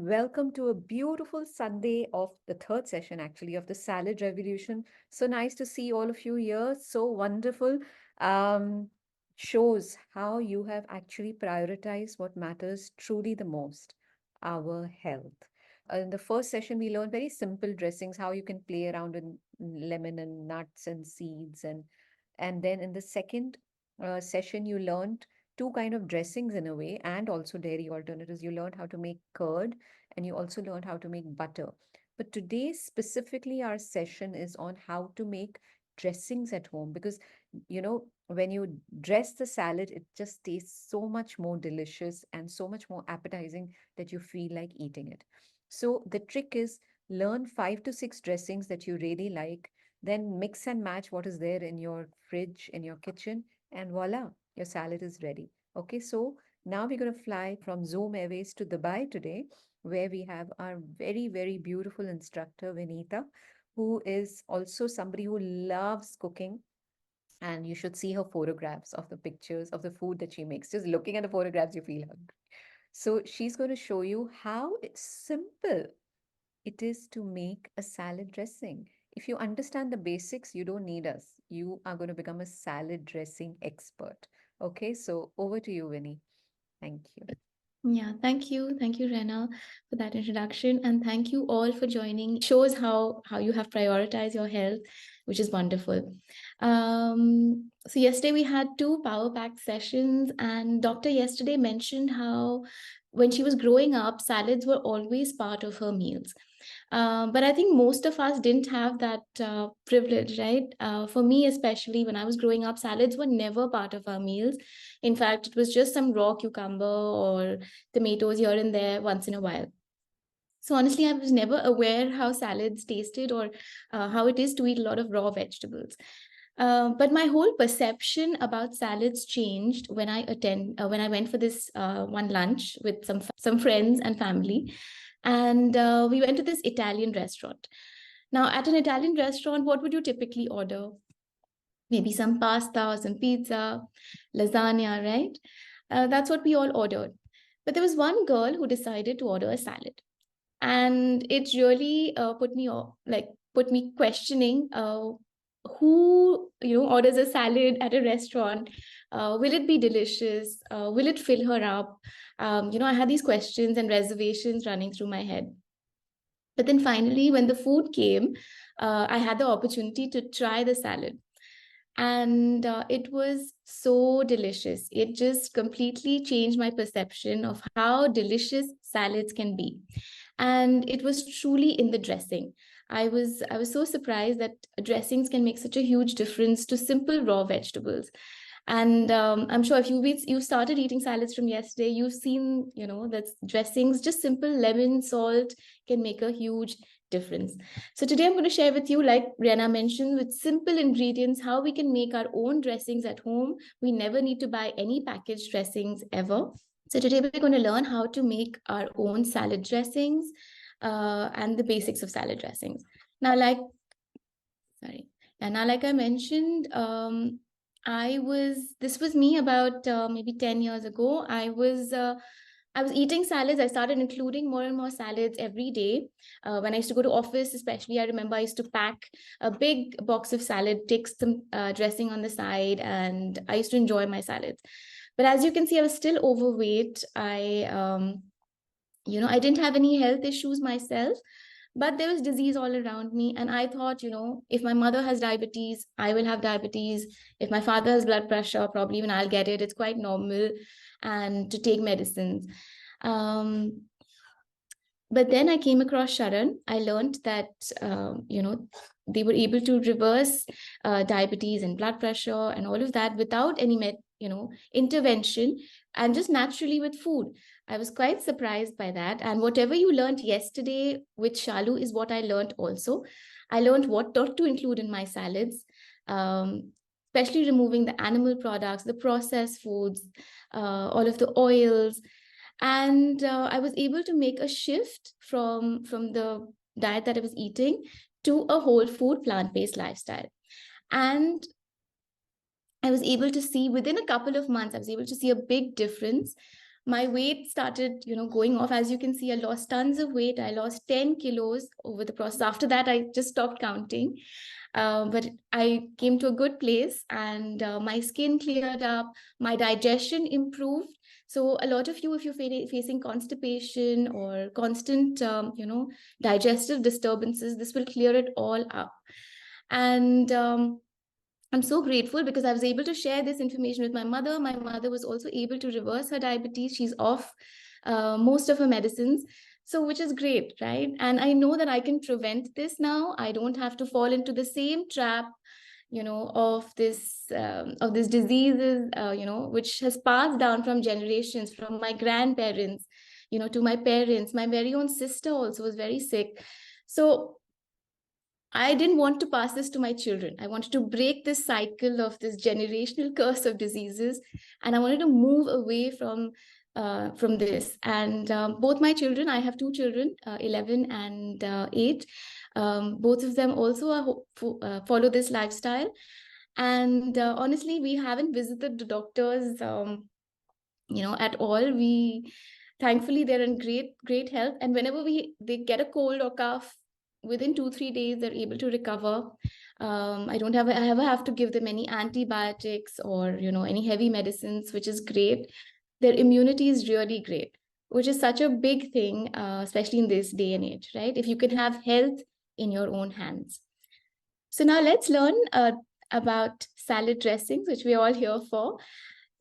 welcome to a beautiful Sunday of the third session, actually, of the Salad Revolution. So nice to see all of you here. So wonderful. Um, Shows how you have actually prioritized what matters truly the most, our health. In the first session, we learned very simple dressings, how you can play around with lemon and nuts and seeds, and then in the second session, you learned two kind of dressings in a way and also dairy alternatives. You learned how to make curd and you also learned how to make butter. But today specifically our session is on how to make dressings at home because when you dress the salad it just tastes so much more delicious and so much more appetizing that you feel like eating it. So the trick is learn 5 to 6 dressings that you really like, then mix and match what is there in your fridge in your kitchen, and voila, your salad is ready. Okay, so now we're going to fly from Zoom Airways to Dubai today, where we have our very, very beautiful instructor, Vineeta, who is also somebody who loves cooking. And you should see her photographs of the pictures of the food that she makes. Just looking at the photographs, you feel hungry. So she's going to show you how simple it is to make a salad dressing. If you understand the basics, you don't need us. You are going to become a salad dressing expert. Okay, so over to you, Winnie. Thank you. Yeah, thank you. Thank you, Rena, for that introduction. And thank you all for joining. Shows how you have prioritized your health, which is wonderful. So yesterday we had two power pack sessions, and doctor yesterday mentioned how when she was growing up, salads were always part of her meals. But I think most of us didn't have that privilege, right? For me, especially when I was growing up, salads were never part of our meals. In fact, it was just some raw cucumber or tomatoes here and there once in a while. So honestly, I was never aware how salads tasted or how it is to eat a lot of raw vegetables. But my whole perception about salads changed when when I went for this one lunch with some friends and family, and we went to this Italian restaurant. Now, at an Italian restaurant, what would you typically order? Maybe some pasta or some pizza, lasagna, right? That's what we all ordered. But there was one girl who decided to order a salad, and it really put me questioning who orders a salad at a restaurant. Will it be delicious? Will it fill her up? I had these questions and reservations running through my head. But then finally, when the food came, I had the opportunity to try the salad, and it was so delicious. It just completely changed my perception of how delicious salads can be. And it was truly in the dressing. I was so surprised that dressings can make such a huge difference to simple raw vegetables. And I'm sure if you started eating salads from yesterday, you've seen that dressings, just simple lemon, salt, can make a huge difference. So today I'm going to share with you, like Rihanna mentioned, with simple ingredients, how we can make our own dressings at home. We never need to buy any packaged dressings ever. So today we're going to learn how to make our own salad dressings and the basics of salad dressings. Now, sorry, and now like I mentioned, this was me about maybe 10 years ago. I was eating salads. I started including more and more salads every day. When I used to go to office, especially, I remember I used to pack a big box of salad, take some dressing on the side, and I used to enjoy my salads. But as you can see, I was still overweight. I didn't have any health issues myself, but there was disease all around me. And I thought, if my mother has diabetes, I will have diabetes. If my father has blood pressure, probably even I'll get it. It's quite normal and to take medicines. Um, but then I came across Sharan. I learned that, they were able to reverse diabetes and blood pressure and all of that without any intervention, and just naturally with food. I was quite surprised by that. And whatever you learned yesterday with Shalu is what I learned also. I learned what not to include in my salads, especially removing the animal products, the processed foods, all of the oils. And I was able to make a shift from the diet that I was eating to a whole food plant-based lifestyle. And I was able to see within a couple of months, I was able to see a big difference. my weight started, going off. As you can see, I lost tons of weight. I lost 10 kilos over the process. After that, I just stopped counting. But I came to a good place, and my skin cleared up, my digestion improved. So a lot of you, if you're facing constipation or constant, digestive disturbances, this will clear it all up. And I'm so grateful because I was able to share this information with my mother. My mother was also able to reverse her diabetes. She's off most of her medicines. So, which is great, right? And I know that I can prevent this now. I don't have to fall into the same trap, of this diseases, which has passed down from generations, from my grandparents, to my parents. My very own sister also was very sick. So I didn't want to pass this to my children. I wanted to break this cycle of this generational curse of diseases, and I wanted to move away from this. And both my children, I have two children, 11 and 8. Both of them also follow this lifestyle. And honestly, we haven't visited the doctors, at all. We thankfully they're in great health, and whenever they get a cold or cough, within 2-3 days they're able to recover. I ever have to give them any antibiotics or any heavy medicines, which is great. Their immunity is really great, which is such a big thing, especially in this day and age, right? If you can have health in your own hands. So now let's learn about salad dressings, which we're all here for.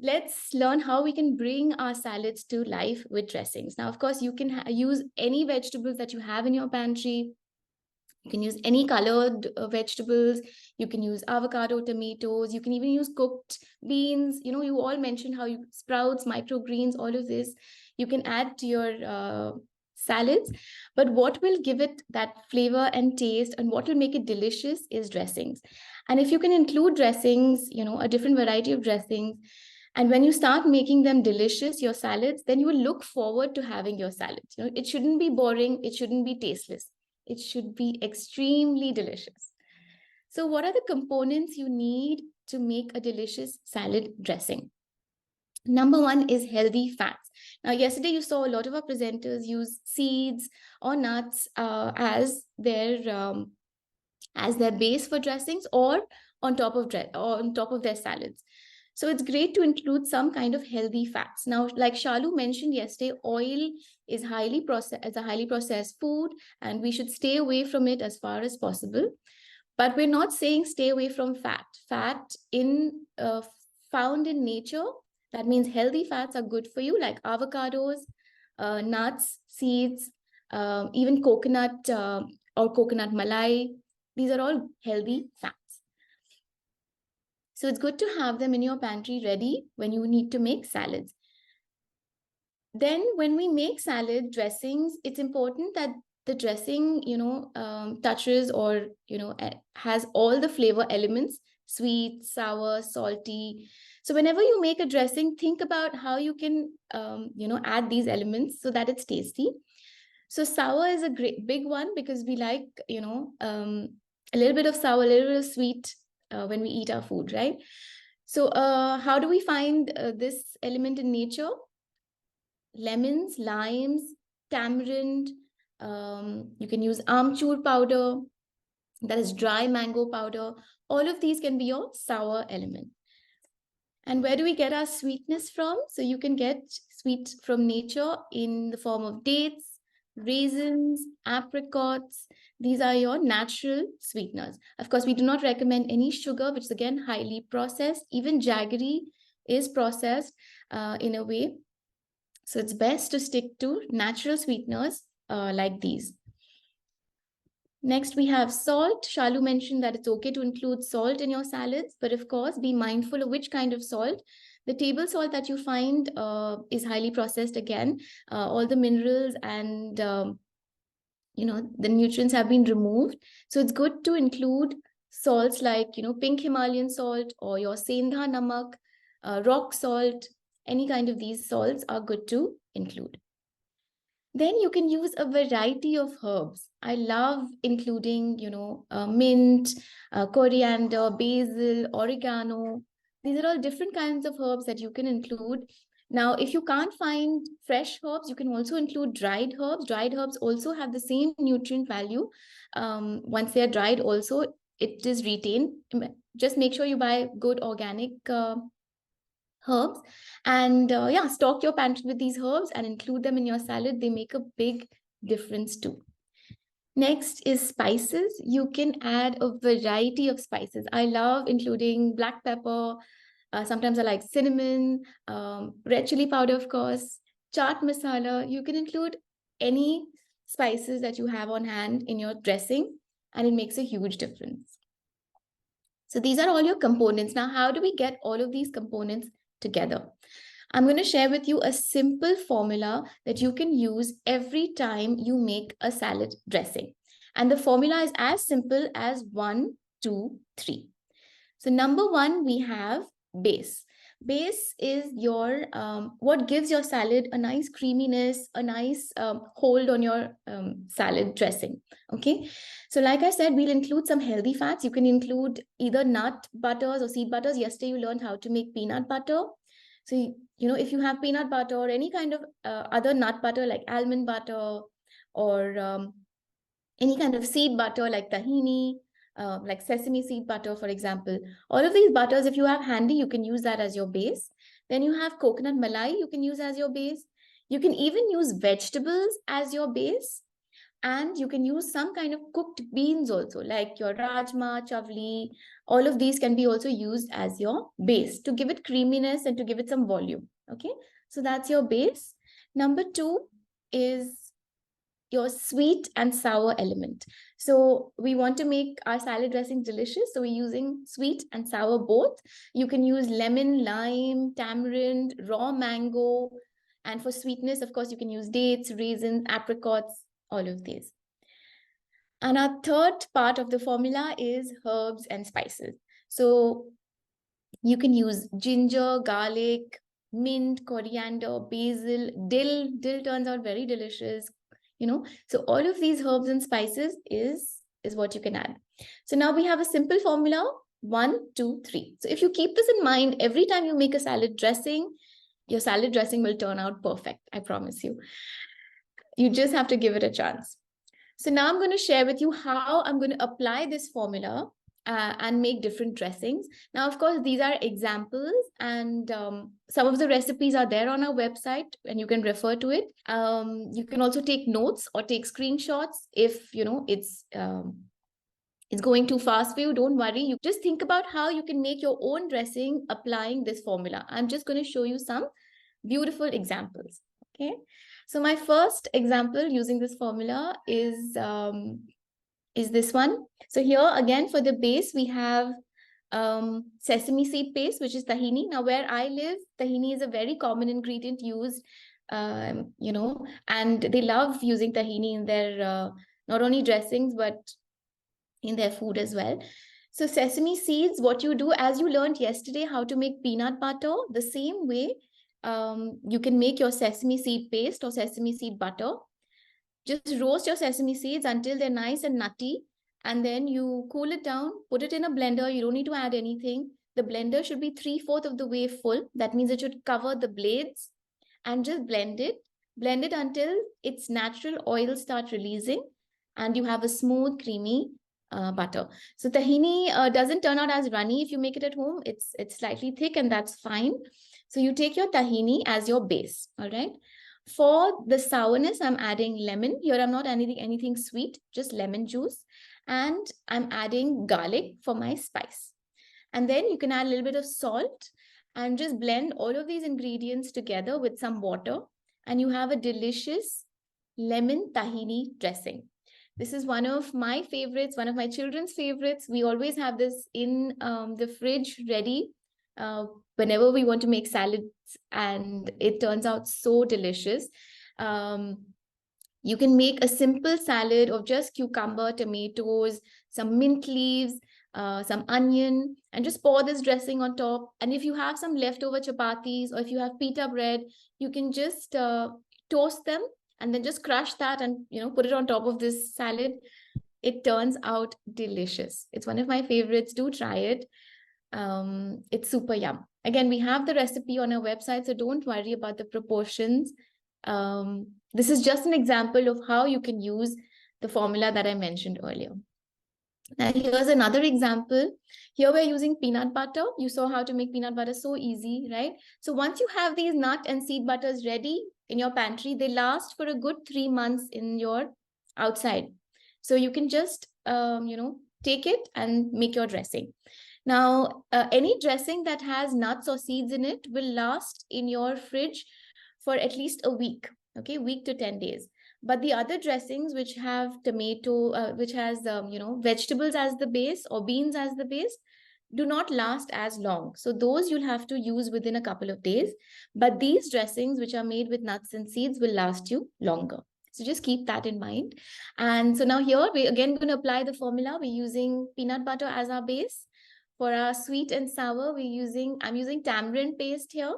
Let's learn how we can bring our salads to life with dressings. Now, of course, you can use any vegetables that you have in your pantry. You can use any colored vegetables. You can use avocado, tomatoes. You can even use cooked beans. You all mentioned how you sprouts, microgreens, all of this. You can add to your salads. But what will give it that flavor and taste, and what will make it delicious, is dressings. And if you can include dressings, a different variety of dressings, and when you start making them delicious, your salads, then you will look forward to having your salads. It shouldn't be boring. It shouldn't be tasteless. It should be extremely delicious. So, what are the components you need to make a delicious salad dressing? Number one is healthy fats. Now, yesterday you saw a lot of our presenters use seeds or nuts as their base for dressings, or on top of their salads. So it's great to include some kind of healthy fats. Now, like Shalu mentioned yesterday, oil is a highly processed food, and we should stay away from it as far as possible. But we're not saying stay away from fat. Fat in found in nature, that means healthy fats are good for you, like avocados, nuts, seeds, even coconut or coconut malai. These are all healthy fats. So it's good to have them in your pantry ready when you need to make salads. Then when we make salad dressings, it's important that the dressing, touches or, has all the flavor elements: sweet, sour, salty. So whenever you make a dressing, think about how you can, add these elements so that it's tasty. So sour is a great big one, because we like, a little bit of sour, a little bit of sweet when we eat our food, right? So how do we find this element in nature? Lemons, limes, tamarind. You can use amchur powder, that is dry mango powder. All of these can be your sour element. And where do we get our sweetness from? So you can get sweet from nature in the form of dates, raisins, apricots. These are your natural sweeteners. Of course, we do not recommend any sugar, which is again highly processed. Even jaggery is processed in a way. So it's best to stick to natural sweeteners like these. Next, we have salt. Shalu mentioned that it's okay to include salt in your salads, but of course, be mindful of which kind of salt. The table salt that you find is highly processed again. All the minerals and the nutrients have been removed. So it's good to include salts like pink Himalayan salt or your Sendha namak, rock salt. Any kind of these salts are good to include. Then you can use a variety of herbs. I love including, mint, coriander, basil, oregano. These are all different kinds of herbs that you can include. Now, if you can't find fresh herbs, you can also include dried herbs. Dried herbs also have the same nutrient value. Once they are dried, also it is retained. Just make sure you buy good organic herbs, and yeah, stock your pantry with these herbs and include them in your salad. They make a big difference too. Next is spices. You can add a variety of spices. I love including black pepper. Sometimes I like cinnamon, red chili powder, of course, chaat masala. You can include any spices that you have on hand in your dressing, and it makes a huge difference. So these are all your components. Now, how do we get all of these components together? I'm going to share with you a simple formula that you can use every time you make a salad dressing. And the formula is as simple as 1, 2, 3. So number one, we have base. Base is your what gives your salad a nice creaminess, a nice hold on your salad dressing. Okay, so like I said, we'll include some healthy fats. You can include either nut butters or seed butters. Yesterday you learned how to make peanut butter. So you know, if you have peanut butter or any kind of other nut butter like almond butter, or any kind of seed butter like tahini, like sesame seed butter, for example. All of these butters, if you have handy, you can use that as your base. Then you have coconut malai, you can use as your base. You can even use vegetables as your base. And you can use some kind of cooked beans also, like your rajma, chavli. All of these can be also used as your base to give it creaminess and to give it some volume. Okay, so that's your base. Number two is your sweet and sour element. So we want to make our salad dressing delicious. So we're using sweet and sour both. You can use lemon, lime, tamarind, raw mango. And for sweetness, of course, you can use dates, raisins, apricots, all of these. And our third part of the formula is herbs and spices. So you can use ginger, garlic, mint, coriander, basil, dill. Dill turns out very delicious, you know. So all of these herbs and spices is what you can add. So now we have a simple formula, 1, 2, 3. So if you keep this in mind, every time you make a salad dressing, your salad dressing will turn out perfect. I promise you. You just have to give it a chance. So now I'm going to share with you how I'm going to apply this formula and make different dressings. Now, of course, these are examples, and some of the recipes are there on our website and you can refer to it. You can also take notes or take screenshots if, you know, it's going too fast for you. Don't worry. You just think about how you can make your own dressing applying this formula. I'm just going to show you some beautiful examples. Okay. So my first example using this formula is this one. So here again for the base, we have sesame seed paste, which is tahini. Now where I live, tahini is a very common ingredient used, you know, and they love using tahini in their not only dressings, but in their food as well. So sesame seeds, what you do, as you learned yesterday how to make peanut butter, the same way you can make your sesame seed paste or sesame seed butter. Just roast your sesame seeds until they're nice and nutty, and then you cool it down, put it in a blender. You don't need to add anything. The blender should be 3/4 of the way full. That means it should cover the blades, and just blend it. Blend it until its natural oil starts releasing, and you have a smooth, creamy butter. So tahini doesn't turn out as runny if you make it at home. It's slightly thick, and that's fine. So you take your tahini as your base. All right. For the sourness, I'm adding lemon. Here I'm not adding anything sweet, just lemon juice. And I'm adding garlic for my spice. And then you can add a little bit of salt and just blend all of these ingredients together with some water. And you have a delicious lemon tahini dressing. This is one of my favorites, one of my children's favorites. We always have this in the fridge ready whenever we want to make salads, and it turns out so delicious. You can make a simple salad of just cucumber, tomatoes, some mint leaves, some onion, and just pour this dressing on top. And if you have some leftover chapatis or if you have pita bread, you can just toast them and then just crush that and, you know, put it on top of this salad. It turns out delicious. It's one of my favorites. Do try it. It's super yum. Again, we have the recipe on our website, so don't worry about the proportions. This is just an example of how you can use the formula that I mentioned earlier. Now, here's another example. Here we're using peanut butter. You saw how to make peanut butter so easy, right? So once you have these nut and seed butters ready in your pantry, they last for a good 3 months in your outside. So you can just, take it and make your dressing. Now, any dressing that has nuts or seeds in it will last in your fridge for at least a week, okay, week to 10 days. But the other dressings which have tomato, which has, vegetables as the base or beans as the base, do not last as long. So those you'll have to use within a couple of days. But these dressings, which are made with nuts and seeds, will last you longer. So just keep that in mind. And so now here we're again going to apply the formula. We're using peanut butter as our base. For our sweet and sour, I'm using tamarind paste here.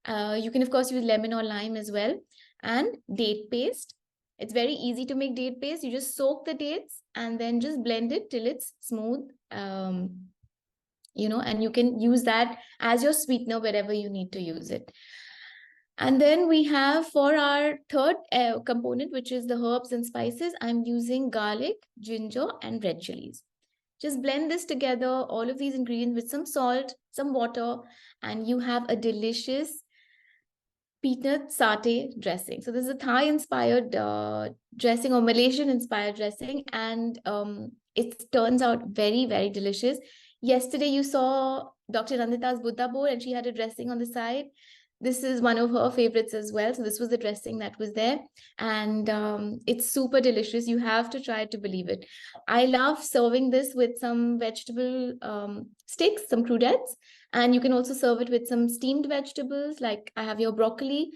You can of course use lemon or lime as well, and date paste. It's very easy to make date paste. You just soak the dates and then just blend it till it's smooth. And you can use that as your sweetener wherever you need to use it. And then we have for our third component, which is the herbs and spices, I'm using garlic, ginger, and red chilies. Just blend this together, all of these ingredients with some salt, some water, and you have a delicious peanut satay dressing. So this is a Thai inspired dressing or Malaysian inspired dressing, and it turns out very, very delicious. Yesterday you saw Dr. Nandita's Buddha bowl, and she had a dressing on the side. This is one of her favorites as well. So this was the dressing that was there, and it's super delicious. You have to try it to believe it. I love serving this with some vegetable sticks, some crudettes, and you can also serve it with some steamed vegetables, like I have your broccoli.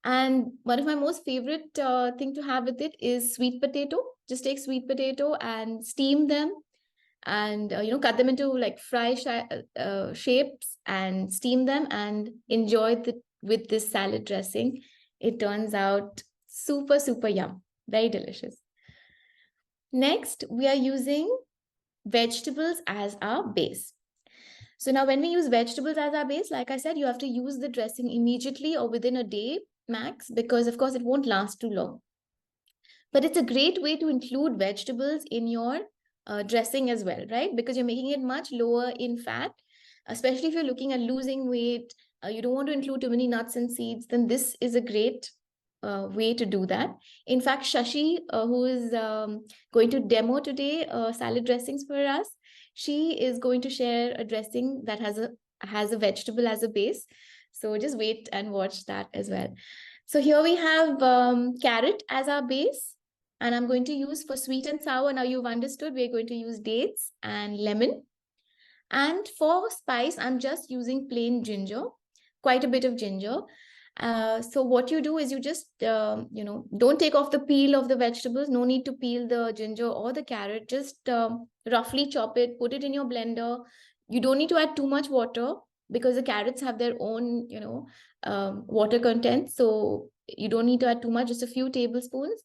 And one of my most favorite thing to have with it is sweet potato. Just take sweet potato and steam them, and cut them into like shapes and steam them and enjoy the with this salad dressing. It turns out super, super yum, very delicious. Next, we are using vegetables as our base. So now when we use vegetables as our base, like I said, you have to use the dressing immediately or within a day max, because of course it won't last too long. But it's a great way to include vegetables in your dressing as well, right? Because you're making it much lower in fat, especially if you're looking at losing weight, you don't want to include too many nuts and seeds, then this is a great way to do that. In fact, Shashi, who is going to demo today salad dressings for us, she is going to share a dressing that has a vegetable as a base. So just wait and watch that as well. So here we have carrot as our base, and I'm going to use for sweet and sour. Now you've understood, we're going to use dates and lemon. And for spice, I'm just using plain ginger, quite a bit of ginger. So what you do is you just, don't take off the peel of the vegetables. No need to peel the ginger or the carrot. Just roughly chop it, put it in your blender. You don't need to add too much water because the carrots have their own, water content. So you don't need to add too much, just a few tablespoons.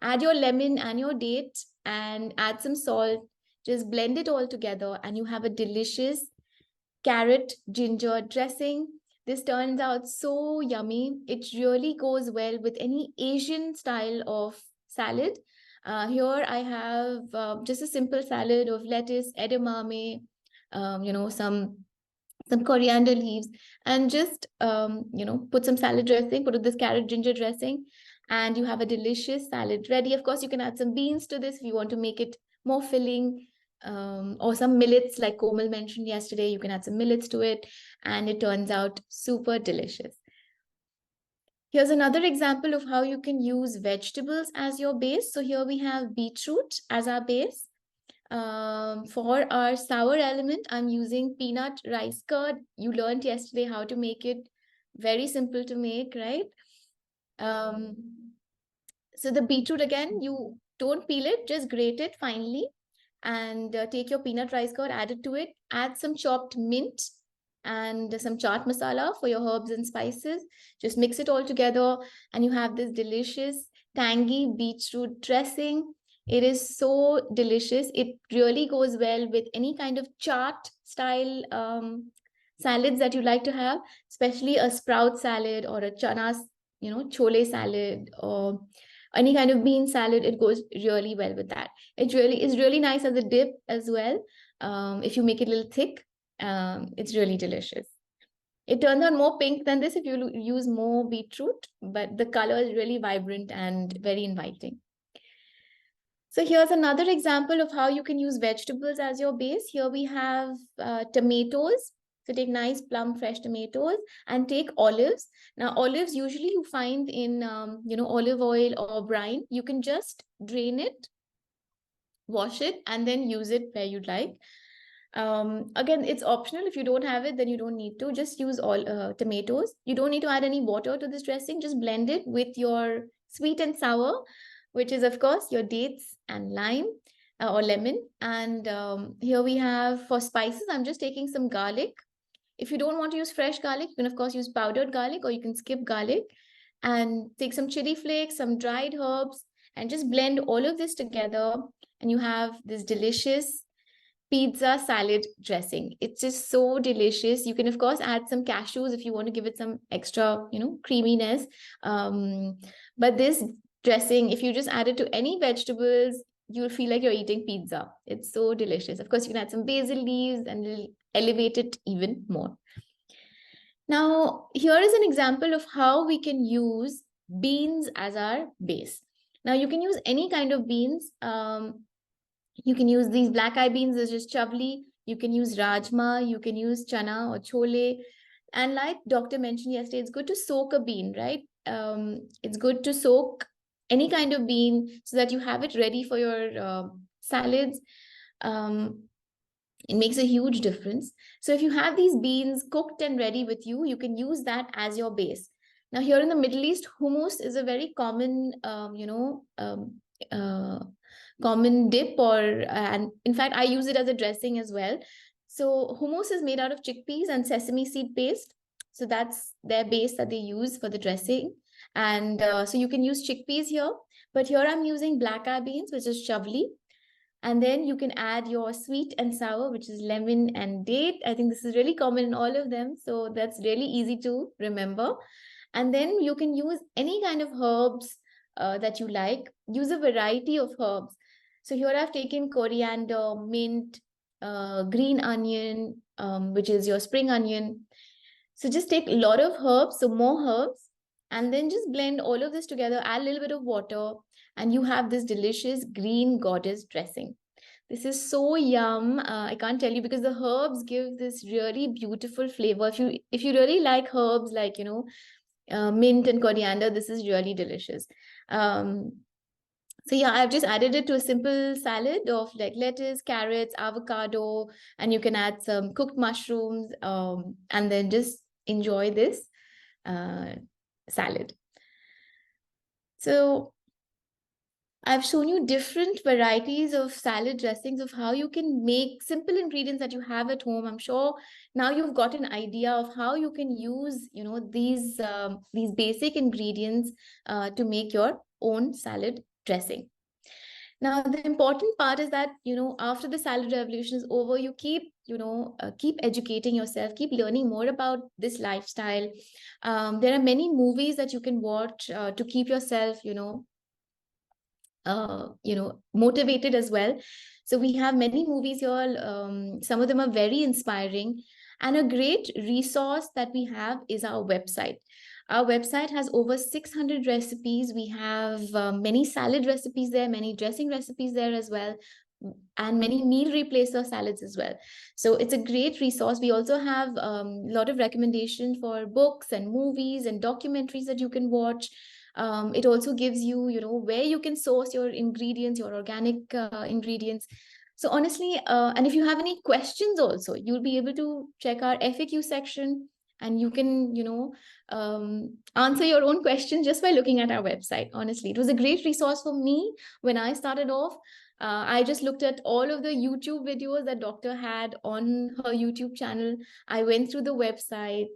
Add your lemon and your date and add some salt. Just blend it all together and you have a delicious carrot ginger dressing. This turns out so yummy. It really goes well with any Asian style of salad. Here I have just a simple salad of lettuce, edamame, some coriander leaves, and just put some salad dressing, put this carrot ginger dressing, and you have a delicious salad ready. Of course, you can add some beans to this if you want to make it more filling, or some millets, like Komal mentioned yesterday. You can add some millets to it, and it turns out super delicious. Here's another example of how you can use vegetables as your base. So here we have beetroot as our base. For our sour element, I'm using peanut rice curd. You learned yesterday how to make it. Very simple to make, right? So the beetroot, again, you don't peel it, just grate it finely, and take your peanut rice curd, add it to it, add some chopped mint and some chaat masala for your herbs and spices. Just mix it all together and you have this delicious tangy beetroot dressing. It is so delicious. It really goes well with any kind of chaat style salads that you like to have, especially a sprout salad or a chana, chole salad, or any kind of bean salad. It goes really well with that. It really is really nice as a dip as well. If you make it a little thick, it's really delicious. It turns out more pink than this if you use more beetroot, but the color is really vibrant and very inviting. So here's another example of how you can use vegetables as your base. Here we have tomatoes. So take nice plump fresh tomatoes and take olives. Now olives usually you find in olive oil or brine. You can just drain it, wash it, and then use it where you'd like. Again, it's optional. If you don't have it, then you don't need to. Just use all tomatoes. You don't need to add any water to this dressing. Just blend it with your sweet and sour, which is of course your dates and lime or lemon. And here we have for spices, I'm just taking some garlic. If you don't want to use fresh garlic, you can of course use powdered garlic, or you can skip garlic and take some chili flakes, some dried herbs, and just blend all of this together. And you have this delicious pizza salad dressing. It's just so delicious. You can of course add some cashews if you want to give it some extra, creaminess. But this dressing, if you just add it to any vegetables, you'll feel like you're eating pizza. It's so delicious. Of course, you can add some basil leaves and it'll elevate it even more. Now, here is an example of how we can use beans as our base. Now, you can use any kind of beans. You can use these black eye beans, as just chavli. You can use rajma. You can use chana or chole. And like doctor mentioned yesterday, it's good to soak a bean, right? It's good to soak any kind of bean so that you have it ready for your salads. It makes a huge difference. So if you have these beans cooked and ready with you, you can use that as your base. Now here in the Middle East, hummus is a very common, common dip, or and in fact I use it as a dressing as well. So hummus is made out of chickpeas and sesame seed paste. So that's their base that they use for the dressing. And so you can use chickpeas here, but here I'm using black eye beans, which is chavli. And then you can add your sweet and sour, which is lemon and date. I think this is really common in all of them. So that's really easy to remember. And then you can use any kind of herbs that you like. Use a variety of herbs. So here I've taken coriander, mint, green onion, which is your spring onion. So just take a lot of herbs, so more herbs, and then just blend all of this together, add a little bit of water, and you have this delicious green goddess dressing. This is so yum. I can't tell you, because the herbs give this really beautiful flavor. If you really like herbs, like mint and coriander, this is really delicious. So yeah, I've just added it to a simple salad of like lettuce, carrots, avocado, and you can add some cooked mushrooms, and then just enjoy this uh, salad. So I've shown you different varieties of salad dressings of how you can make simple ingredients that you have at home. I'm sure now you've got an idea of how you can use, these basic ingredients to make your own salad dressing. Now, the important part is that, after the salad revolution is over, you keep educating yourself, keep learning more about this lifestyle. There are many movies that you can watch to keep yourself, motivated as well. So we have many movies here. Some of them are very inspiring, and a great resource that we have is our website. Our website has over 600 recipes. We have many salad recipes there, many dressing recipes there as well, and many meal replacer salads as well. So it's a great resource. We also have a lot of recommendations for books and movies and documentaries that you can watch. It also gives you, where you can source your ingredients, your organic ingredients. So honestly, and if you have any questions also, you'll be able to check our FAQ section, and you can, answer your own questions just by looking at our website. Honestly, it was a great resource for me when I started off. I just looked at all of the YouTube videos that doctor had on her YouTube channel. I went through the website,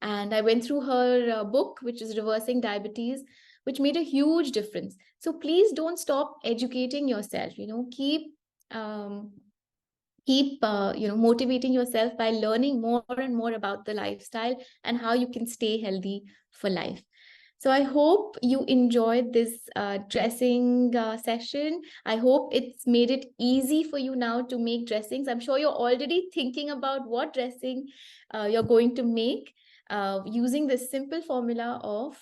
and I went through her book, which is Reversing Diabetes, which made a huge difference. So please don't stop educating yourself. Keep keep motivating yourself by learning more and more about the lifestyle and how you can stay healthy for life. So I hope you enjoyed this dressing session. I hope it's made it easy for you now to make dressings. I'm sure you're already thinking about what dressing you're going to make using this simple formula of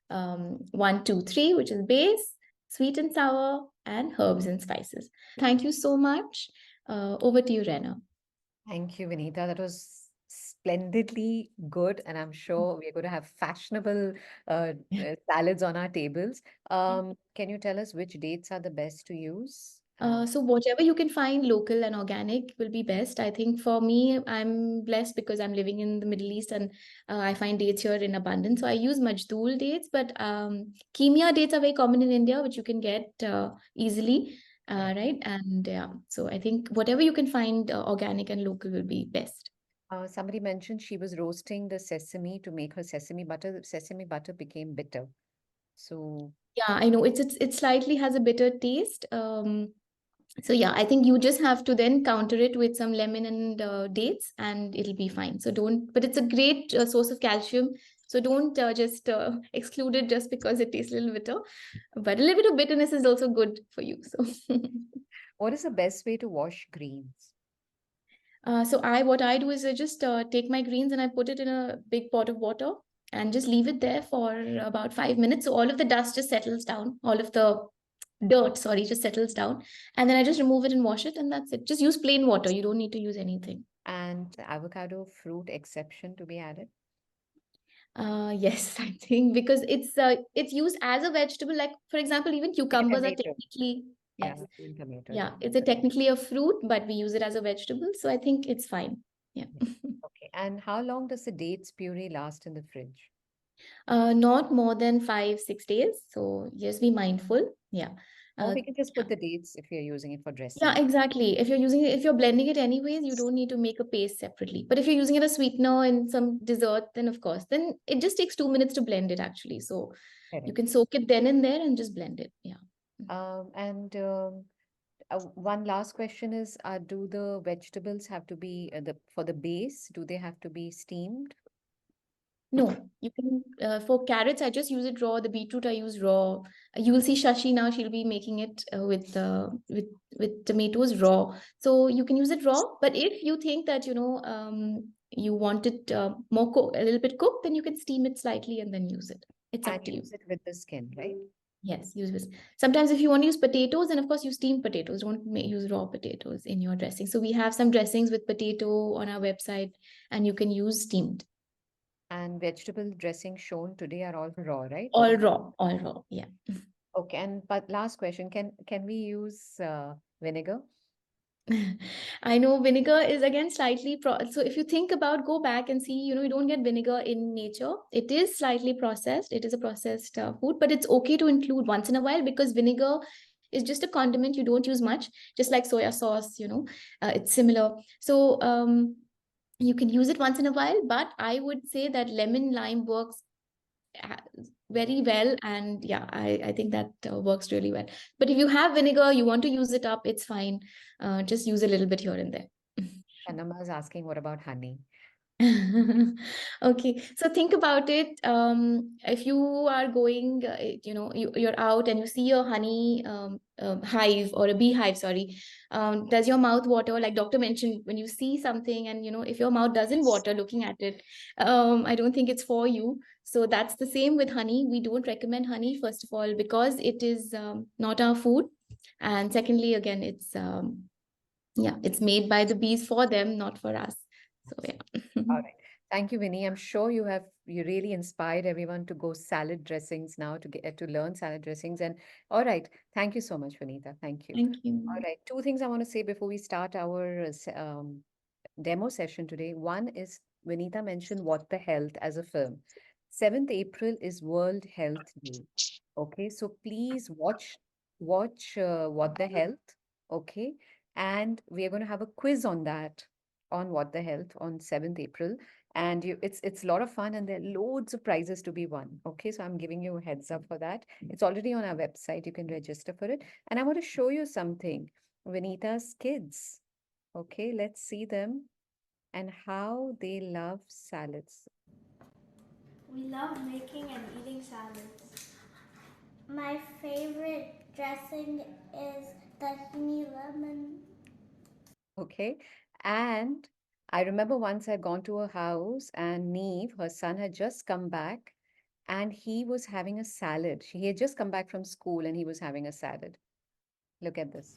1, 2, 3, which is base, sweet and sour, and herbs and spices. Thank you so much. Over to you, Rena. Thank you, Vineeta. That was splendidly good, and I'm sure we're going to have fashionable salads on our tables. Can you tell us which dates are the best to use? So whatever you can find local and organic will be best. I think for me, I'm blessed because I'm living in the Middle East and I find dates here in abundance. So I use Majdool dates, but Kemia dates are very common in India, which you can get easily, Correct. right? And yeah, so I think whatever you can find organic and local will be best. Somebody mentioned she was roasting the sesame to make her sesame butter. The sesame butter became bitter. So, Yeah, I know it slightly has a bitter taste. So yeah, I think you just have to then counter it with some lemon and dates, and it'll be fine. So don't. But it's a great source of calcium. So don't just exclude it just because it tastes a little bitter. But a little bit of bitterness is also good for you. So. what is the best way to wash greens? What I do is I just take my greens and I put it in a big pot of water and just leave it there for about 5 minutes. So all of the dust just settles down, all of the dirt, sorry, just settles down. And then I just remove it and wash it, and that's it. Just use plain water. You don't need to use anything. And avocado fruit exception to be added? Yes, I think because it's used as a vegetable. Like for example, even Like a cucumbers are tomato. technically, Yeah, yes, green tomato. yeah, Yeah. it's a technically a fruit, but we use it as a vegetable. So I think it's fine. Yeah. Yeah. Okay. And how long does the dates puree last in the fridge? Not more than 5, 6 days. So just be mindful. Yeah. Or Uh, we can just yeah. put the dates if you're using it for Yeah, dressing. exactly. If you're blending it anyways, you don't need to make a paste separately. But if you're using it as sweetener in some dessert, then of course, then it just takes 2 minutes to blend it actually. So you Correct. can soak it then and there and just blend it. Yeah. And one last question is, do the vegetables have to be for the base? Do they have to be steamed? No, you can for carrots. I just use it raw. The beetroot I use raw. You will see Shashi now. She'll be making it with tomatoes raw. So you can use it raw. But if you think that you want it a little bit cooked, then you can steam it slightly and then use it. It's And up to you. use it with the skin, right? Yes, use this. Sometimes if you want to use potatoes, then of course you steam potatoes. Don't use raw potatoes in your dressing. So we have some dressings with potato on our website, and you can use steamed. And vegetable dressing shown today are all raw, right? All raw, all raw. Yeah. Okay. And but last question, can we use vinegar? I know vinegar is again slightly so if you think about go back and see, you don't get vinegar in nature. It is slightly processed. It is a processed food, but it's okay to include once in a while because vinegar is just a condiment. You don't use much, just like soya sauce, it's similar. So you can use it once in a while, but I would say that lemon lime works uh, very well, and yeah, I think that works really well. But if you have vinegar, you want to use it up, it's fine. Just use a little bit here and there. Shanama is asking, what about honey? Okay, so think about it. If you are going, you're out and you see a honey hive or a beehive, sorry, does your mouth water? Like doctor mentioned, when you see something and if your mouth doesn't water looking at it, I don't think it's for you. So that's the same with honey. We don't recommend honey, first of all, because it is not our food, and secondly, again, it's made by the bees for them, not for us. So yeah. All right. Thank you, Vinny. I'm sure you really inspired everyone to go salad dressings now to get to learn salad dressings. And all right, thank you so much, Vinita. Thank you. Thank All you. right, two things I want to say before we start our demo session today. One is Vinita mentioned What the Health as a film. 7th April is World Health Day. Okay, so please watch What the Health. Okay, and we are going to have a quiz on that on What the Health on 7th April. And it's a lot of fun and there are loads of prizes to be won. Okay, so I'm giving you a heads up for that. It's already on our website. You can register for it. And I want to show you something. Vinita's kids. Okay, let's see them and how they love salads. We love making and eating salads. My favorite dressing is tahini lemon. Okay. And I remember once I'd gone to her house and Neve, her son, had just come back and he was having a salad. He had just come back from school and he was having a salad. Look at this.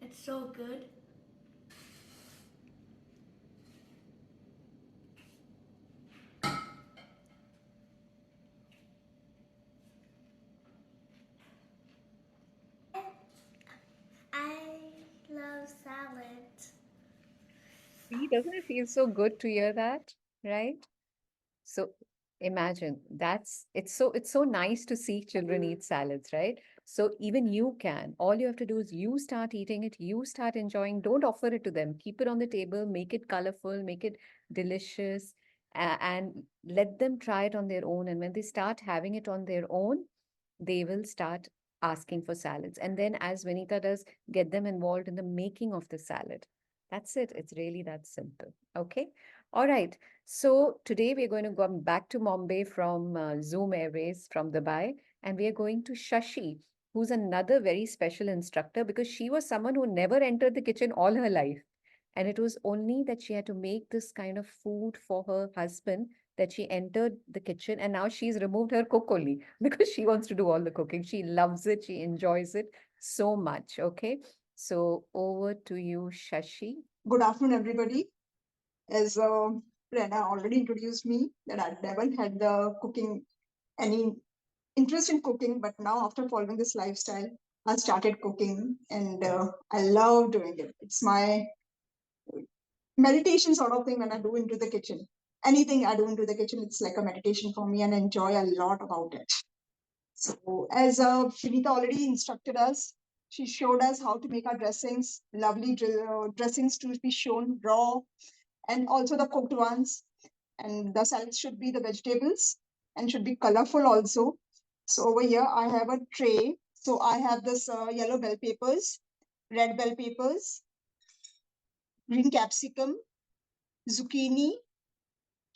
It's so good. I love salads. See, doesn't it feel so good to hear that? Right? So imagine it's so nice to see children eat salads, right? So even you can. All you have to do is you start eating it, you start enjoying. Don't offer it to them. Keep it on the table, make it colorful, make it delicious, and let them try it on their own. And when they start having it on their own, they will start asking for salads. And then, as Vineeta does, get them involved in the making of the salad. That's it. It's really that simple. Okay. All right. So today we're going to go back to Mumbai from Zoom Airways from Dubai, and we are going to Shashi, who's another very special instructor because she was someone who never entered the kitchen all her life. And it was only that she had to make this kind of food for her husband that she entered the kitchen. And now she's removed her cook only because she wants to do all the cooking. She loves it, she enjoys it so much. Okay. So over to you, Shashi. Good afternoon, everybody. As Rena already introduced me, that I never had the cooking any interest in cooking, but now after following this lifestyle, I started cooking, and I love doing it. It's my meditation sort of thing when I do into the kitchen. Anything I do into the kitchen, it's like a meditation for me, and I enjoy a lot about it. So, as Vineeta already instructed us, she showed us how to make our dressings, lovely dressings to be shown raw and also the cooked ones. And the salads should be the vegetables and should be colorful also. So over here, I have a tray. So I have this yellow bell peppers, red bell peppers, green capsicum, zucchini,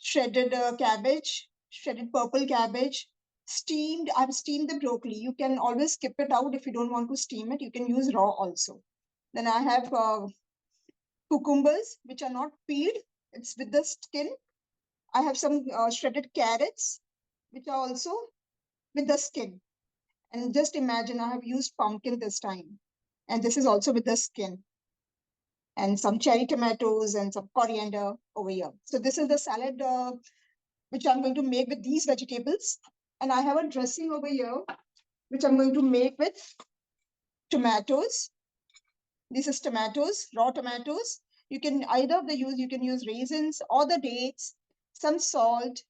shredded cabbage, shredded purple cabbage, steamed. I've steamed the broccoli. You can always skip it out if you don't want to steam it. You can use raw also. Then I have cucumbers, which are not peeled. It's with the skin. I have some shredded carrots, which are also with the skin. And just imagine I have used pumpkin this time. And this is also with the skin. And some cherry tomatoes and some coriander over here. So this is the salad which I'm going to make with these vegetables. And I have a dressing over here, which I'm going to make with tomatoes. This is tomatoes, raw tomatoes. You can either of the use, you can use raisins or the dates, some salt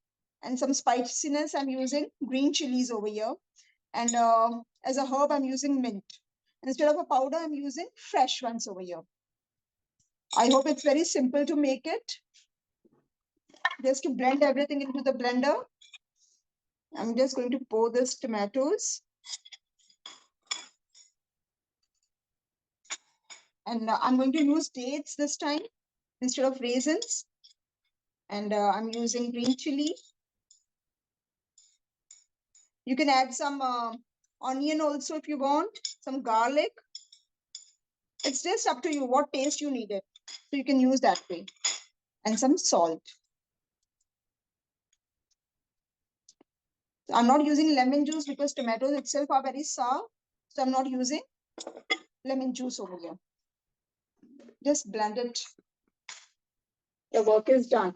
and some spiciness. I'm using green chilies over here. And as a herb, I'm using mint. Instead of a powder, I'm using fresh ones over here. I hope it's very simple to make it. Just to blend everything into the blender, I'm just going to pour this tomatoes. And I'm going to use dates this time instead of raisins. And I'm using green chili. You can add some onion also if you want, some garlic. It's just up to you what taste you need it. So you can use that way. And some salt. I'm not using lemon juice because tomatoes itself are very sour. So I'm not using lemon juice over here. Just blend it. The work is done.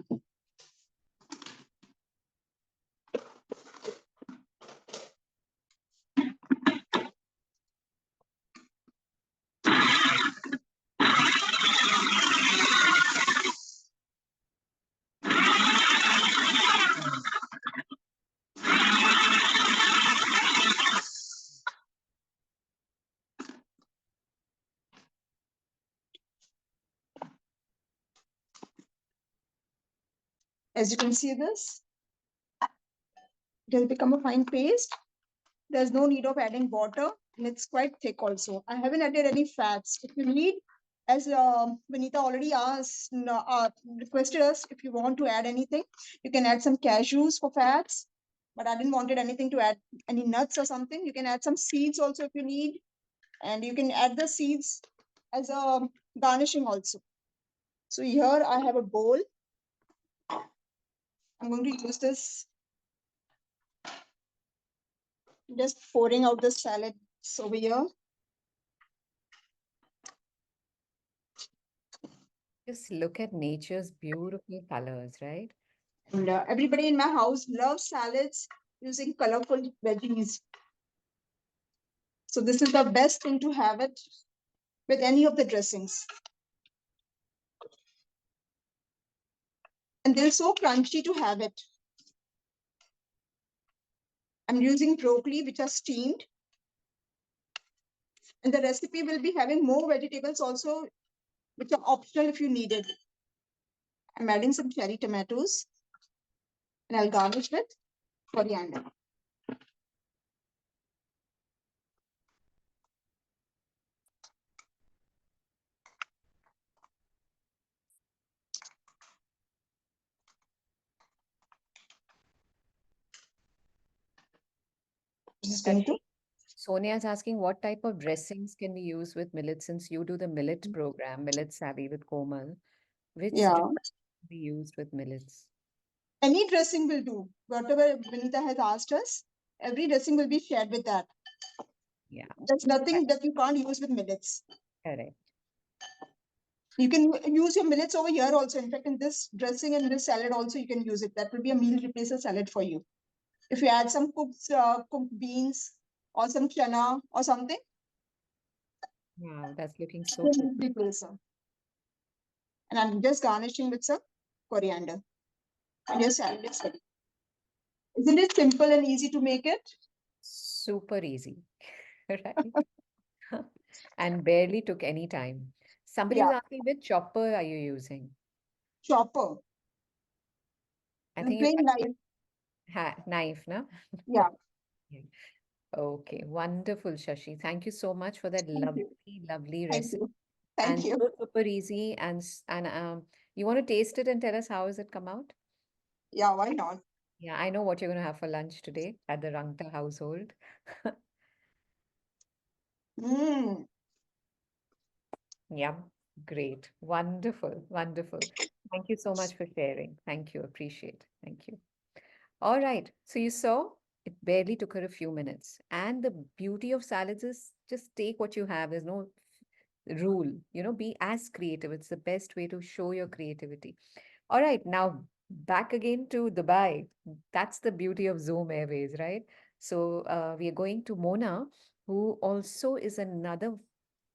As you can see this, it has become a fine paste. There's no need of adding water, and it's quite thick also. I haven't added any fats. If you need, as Vineeta already asked, requested us, if you want to add anything, you can add some cashews for fats. But I didn't wanted anything to add any nuts or something. You can add some seeds also if you need, and you can add the seeds as a garnishing also. So here I have a bowl. I'm going to use this, just pouring out the salad over here. Just look at nature's beautiful colors, right? And everybody in my house loves salads using colorful veggies. So this is the best thing to have it with any of the dressings. And they're so crunchy to have it. I'm using broccoli, which are steamed. And the recipe will be having more vegetables also, which are optional if you need it. I'm adding some cherry tomatoes, and I'll garnish with coriander. Just going to, Sonia is asking what type of dressings can we use with millet since you do the millet program, Millet Savvy with Komal. Which yeah, dressing can be used with millets? any dressing will do. Whatever Vineeta has asked us, every dressing will be shared with that. Yeah, There's nothing that you can't use with millets. correct. You can use your millets over here also. In fact, in this dressing and this salad also, you can use it. That will be a meal replacer salad for you. If you add some cooked beans or some chana or something, Wow, that's looking so then good. meal replacer. And I'm just garnishing with some coriander. And your salad is ready. Isn't it simple and easy to make it? Super easy, right? And barely took any time. Somebody's Yeah, asking which chopper are you using? chopper, I the think you plain knife. knife, no? Yeah, Yeah. Okay, wonderful, Shashi. Thank you so much for that thank you. lovely, lovely Thank recipe. you. Thank And you. so super easy. And you want to taste it and tell us how has it come out? Yeah, why not? Yeah, I know what you're going to have for lunch today at the Rangta household. Mm. Yeah, great. Wonderful, wonderful. Thank you so much for sharing. Thank you. Appreciate. Thank you. All right. So you saw it barely took her a few minutes. And the beauty of salads is just take what you have. There's no rule, be as creative. It's the best way to show your creativity. All right, now back again to Dubai. That's the beauty of Zoom Airways, right? So we are going to Mona, who also is another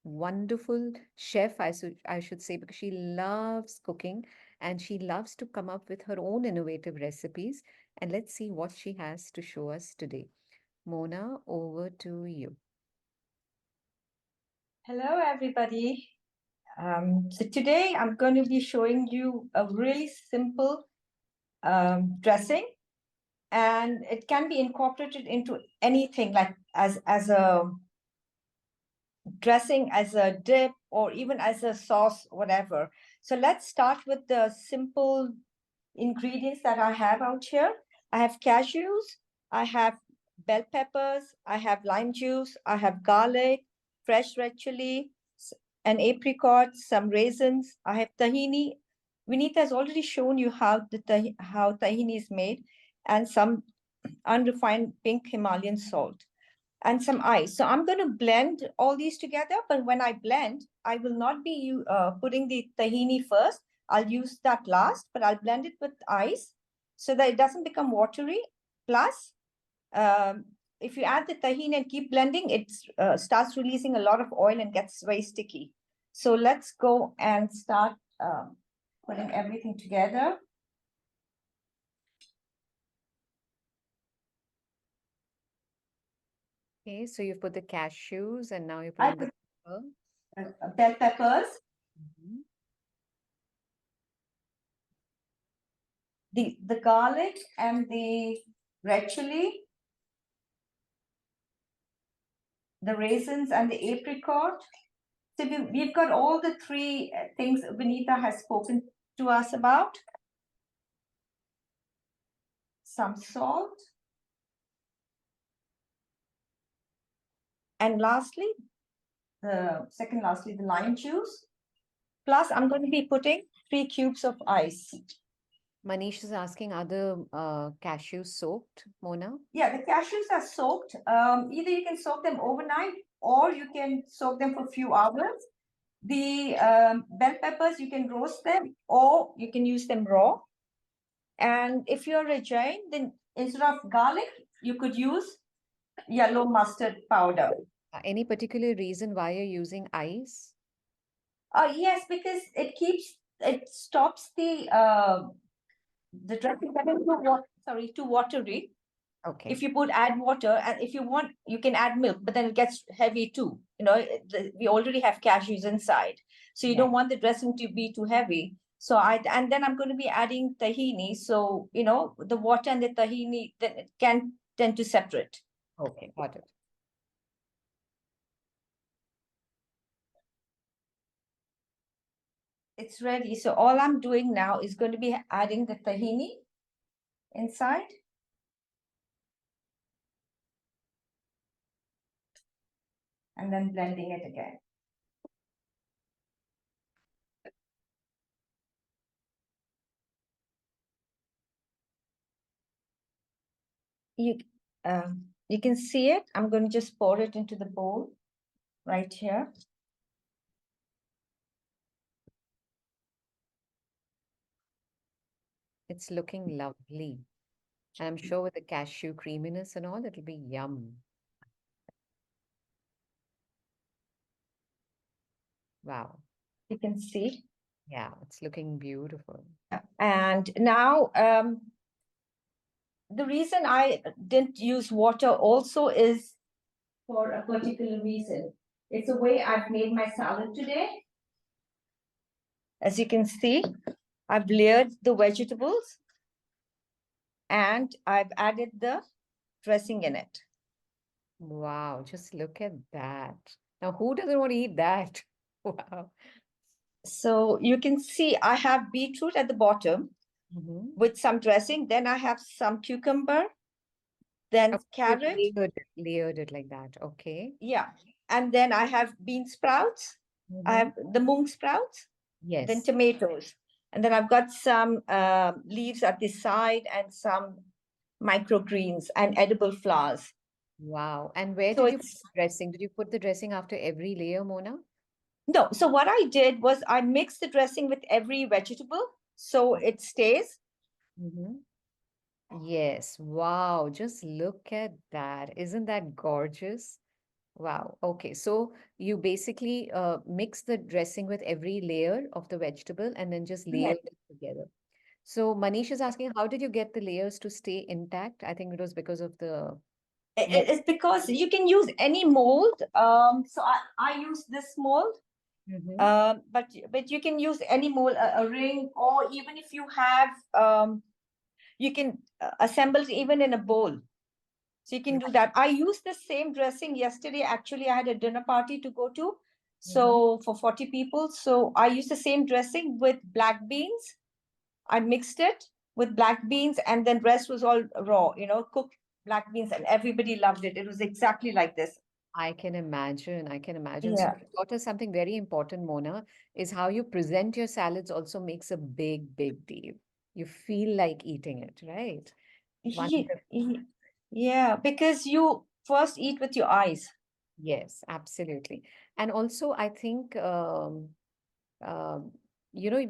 wonderful chef, I should say, because she loves cooking and she loves to come up with her own innovative recipes. And let's see what she has to show us today. Mona, over to you. Hello, everybody. So today I'm going to be showing you a really simple dressing, and it can be incorporated into anything, like as a dressing, as a dip, or even as a sauce, whatever. So let's start with the simple ingredients that I have out here. I have cashews, I have bell peppers, I have lime juice, I have garlic, fresh red chili, an apricot, some raisins. I have tahini. Vineeta has already shown you how tahini is made, and some unrefined pink Himalayan salt and some ice. So I'm going to blend all these together, but when I blend, I will not be putting the tahini first. I'll use that last, but I'll blend it with ice so that it doesn't become watery. Plus, um, if you add the tahini and keep blending, it starts releasing a lot of oil and gets very sticky. So let's go and start putting everything together. Okay, so you've put the cashews and now you're I putting the put pepper. bell peppers. Mhm. the garlic and the red chili, the raisins and the apricot. So we've got all the three things Vineeta has spoken to us about. Some salt. And lastly, the lime juice. Plus, I'm going to be putting 3 cubes of ice. Manish is asking, are the cashews soaked, Mona? Yeah, the cashews are soaked. Either you can soak them overnight or you can soak them for a few hours. The bell peppers, you can roast them or you can use them raw. And if you're a Jain, then instead of garlic, you could use yellow mustard powder. Any particular reason why you're using ice? Yes, because it stops the dressing getting too watery. Okay. If you add water, and if you want, you can add milk, but then it gets heavy too. We already have cashews inside, so you don't want the dressing to be too heavy. And then I'm going to be adding tahini. So, the water and the tahini then it can tend to separate. Okay, got it. It's ready. So all I'm doing now is going to be adding the tahini inside. And then blending it again. You can see it. I'm going to just pour it into the bowl right here. It's looking lovely. And I'm sure with the cashew creaminess and all, it'll be yum. Wow. You can see. Yeah, it's looking beautiful. And now, the reason I didn't use water also is for a particular reason. It's the way I've made my salad today. As you can see, I've layered the vegetables and I've added the dressing in it. Wow, just look at that. Now, who doesn't want to eat that? Wow. So you can see I have beetroot at the bottom with some dressing. Then I have some cucumber, then Okay, carrot. Layered it like that. Okay. Yeah. And then I have bean sprouts. I have the mung sprouts. Yes. Then tomatoes. And then I've got some leaves at the side and some microgreens and edible flowers. Wow. And where did you put the dressing? Did you put the dressing after every layer, Mona? No. So what I did was I mixed the dressing with every vegetable so it stays. Yes. Wow. Just look at that. Isn't that gorgeous? Wow. Okay. So you basically mix the dressing with every layer of the vegetable and then just layer it together. So Manish is asking, how did you get the layers to stay intact? I think it was because of the... It's because you can use any mold. So I use this mold. But you can use any mold, a ring, or even if you have, you can assemble it even in a bowl. So you can do that. I used the same dressing yesterday. Actually, I had a dinner party to go to. So for 40 people. So I used the same dressing with black beans. I mixed it with black beans and then rest was all raw, cooked black beans, and everybody loved it. It was exactly like this. I can imagine. I can imagine. Yeah. So you taught us something very important, Mona, is how you present your salads also makes a big, big deal. You feel like eating it, right? Wonderful. Yeah, because you first eat with your eyes. Yes, absolutely. And also, I think, we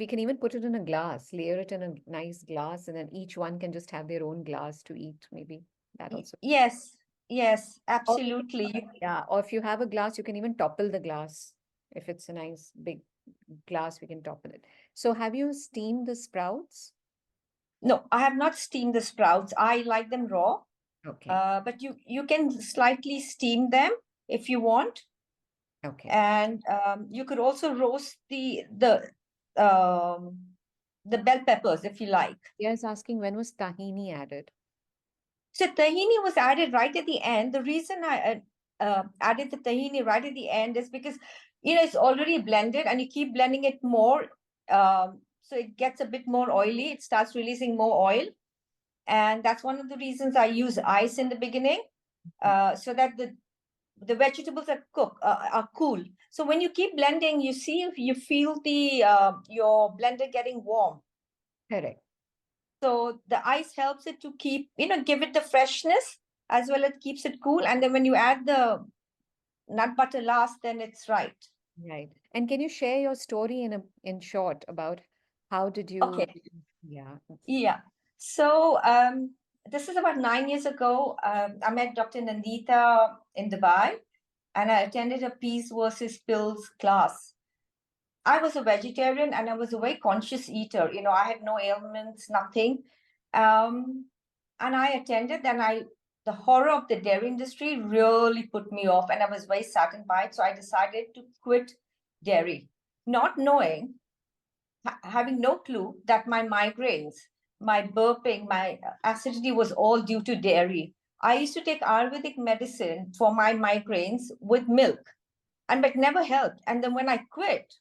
can even put it in a glass, layer it in a nice glass, and then each one can just have their own glass to eat, maybe. That also. Yes, Or, absolutely. yeah, or if you have a glass, you can even topple the glass. If it's a nice big glass, we can topple it. So have you steamed the sprouts? No, I have not steamed the sprouts. I like them raw. Okay. But you can slightly steam them if you want. Okay. And you could also roast the the bell peppers, if you like. Yes, asking when was tahini added? So tahini was added right at the end. The reason I added the tahini right at the end is because, it's already blended and you keep blending it more. So it gets a bit more oily. It starts releasing more oil. And that's one of the reasons I use ice in the beginning, so that the vegetables are cool. So when you keep blending, you see if you feel the your blender getting warm. Correct. So the ice helps it to keep, give it the freshness as well as keeps it cool. And then when you add the nut butter last, then it's right. Right. And can you share your story in short about how did you, Okay. yeah. Yeah. So this is about 9 years ago. I met Dr. Nandita in Dubai, and I attended a peas versus pills class. I was a vegetarian and I was a very conscious eater. I had no ailments, nothing. Um, and I attended, and the horror of the dairy industry really put me off, and I was very saddened by it. So I decided to quit dairy, not knowing, having no clue that my migraines, my burping, my acidity was all due to dairy. I used to take Ayurvedic medicine for my migraines with milk, and but never helped. And then when I quit,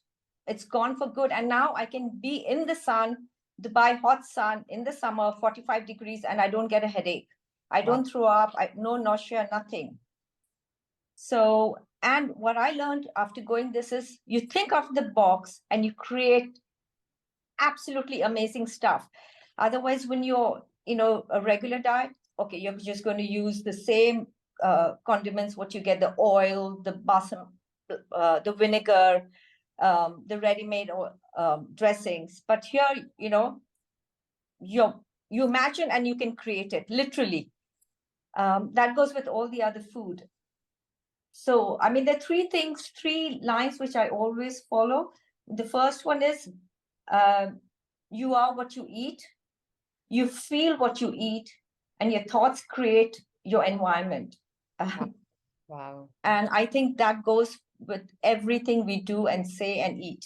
it's gone for good. And now I can be in the sun, Dubai hot sun in the summer, 45 degrees, and I don't get a headache. I Wow. don't throw up, no nausea, nothing. So, and what I learned after going this is you think of the box and you create absolutely amazing stuff. Otherwise, when you're, a regular diet, okay, you're just going to use the same condiments, what you get, the oil, the balsam, the vinegar, the ready-made dressings. But here, you you imagine and you can create it literally. That goes with all the other food. So, I mean, there are three lines which I always follow. The first one is, uh, you are what you eat, you feel what you eat, and your thoughts create your environment. Wow. Wow. And I think that goes with everything we do and say and eat.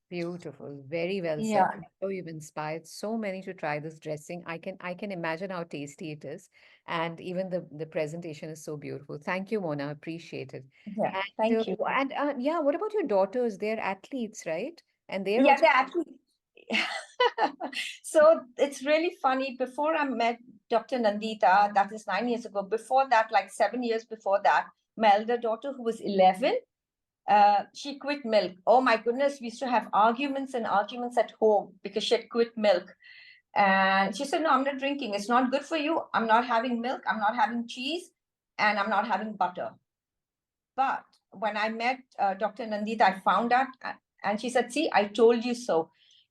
Beautiful. Very well said. Yeah, I'm sure you've inspired so many to try this dressing. I can imagine how tasty it is. And even the presentation is so beautiful. Thank you, Mona. Appreciate it. yeah. And Thank you. yeah, what about your daughters? They're athletes, right? And they're Yeah, also they actually. So it's really funny. Before I met Dr. Nandita, that is 9 years ago. Before that, like 7 years before that, my elder daughter, who was 11, she quit milk. Oh my goodness, we used to have arguments and arguments at home because she had quit milk. And she said, "No, I'm not drinking. It's not good for you. I'm not having milk. I'm not having cheese. And I'm not having butter." But when I met Dr. Nandita, I found out, and she said, "See, I told you so."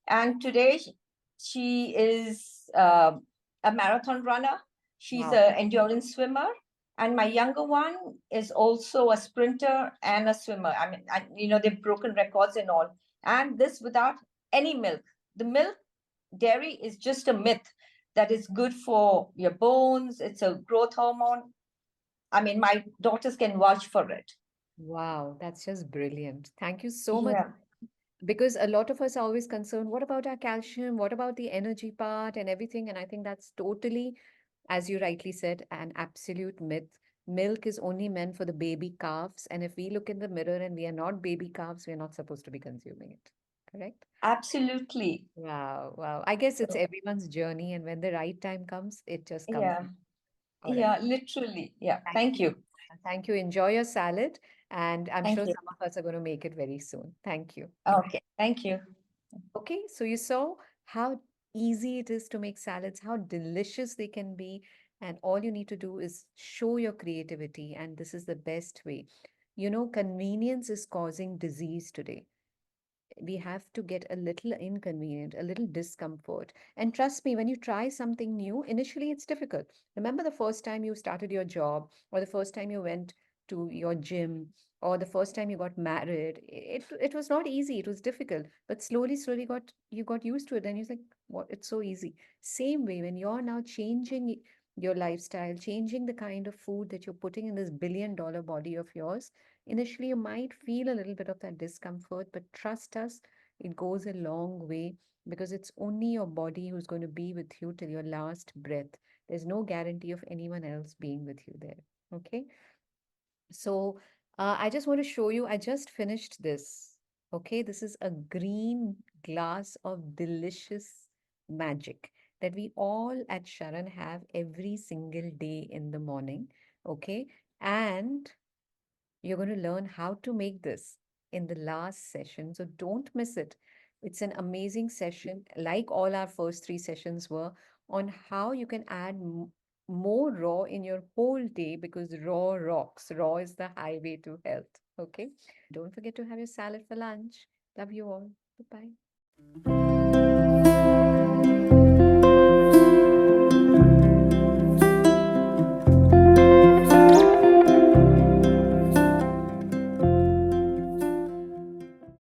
And today she is a marathon runner. She's wow. an endurance swimmer. And my younger one is also a sprinter and a swimmer. I mean, they've broken records and all. And this without any milk. The milk, dairy is just a myth that is good for your bones. It's a growth hormone. I mean, my daughters can vouch for it. Wow, that's just brilliant. Thank you so much. Yeah, Because a lot of us are always concerned, what about our calcium? What about the energy part and everything? And I think that's totally, as you rightly said, an absolute myth. Milk is only meant for the baby calves. And if we look in the mirror and we are not baby calves, we're not supposed to be consuming it. Correct? absolutely. Wow, wow. I guess it's So, everyone's journey, and when the right time comes, it just comes. yeah, All right. yeah, literally. Yeah, Thank thank you. you. Thank you. Enjoy your salad, and I'm Thank sure you. some of us are going to make it very soon. Thank you. Okay, thank you. Okay, so you saw how easy it is to make salads, how delicious they can be, and all you need to do is show your creativity, and this is the best way. Convenience is causing disease today. We have to get a little inconvenient, a little discomfort. And trust me, when you try something new, initially it's difficult. Remember the first time you started your job, or the first time you went to your gym, or the first time you got married. It was not easy. It was difficult. But slowly, you got used to it. And you're like, what? It's so easy. Same way, when you're now changing your lifestyle, changing the kind of food that you're putting in this billion-dollar body of yours. Initially, you might feel a little bit of that discomfort, but trust us, It goes a long way because it's only your body who's going to be with you till your last breath. There's no guarantee of anyone else being with you there. Okay. So I just want to show you, I just finished this. Okay, this is a green glass of delicious magic that we all at Sharan have every single day in the morning. Okay, and you're going to learn how to make this in the last session. So don't miss it. It's an amazing session, like all our first three sessions were, on how you can add more raw in your whole day because raw rocks. Raw is the highway to health. Okay. Don't forget to have your salad for lunch. Love you all. Bye bye.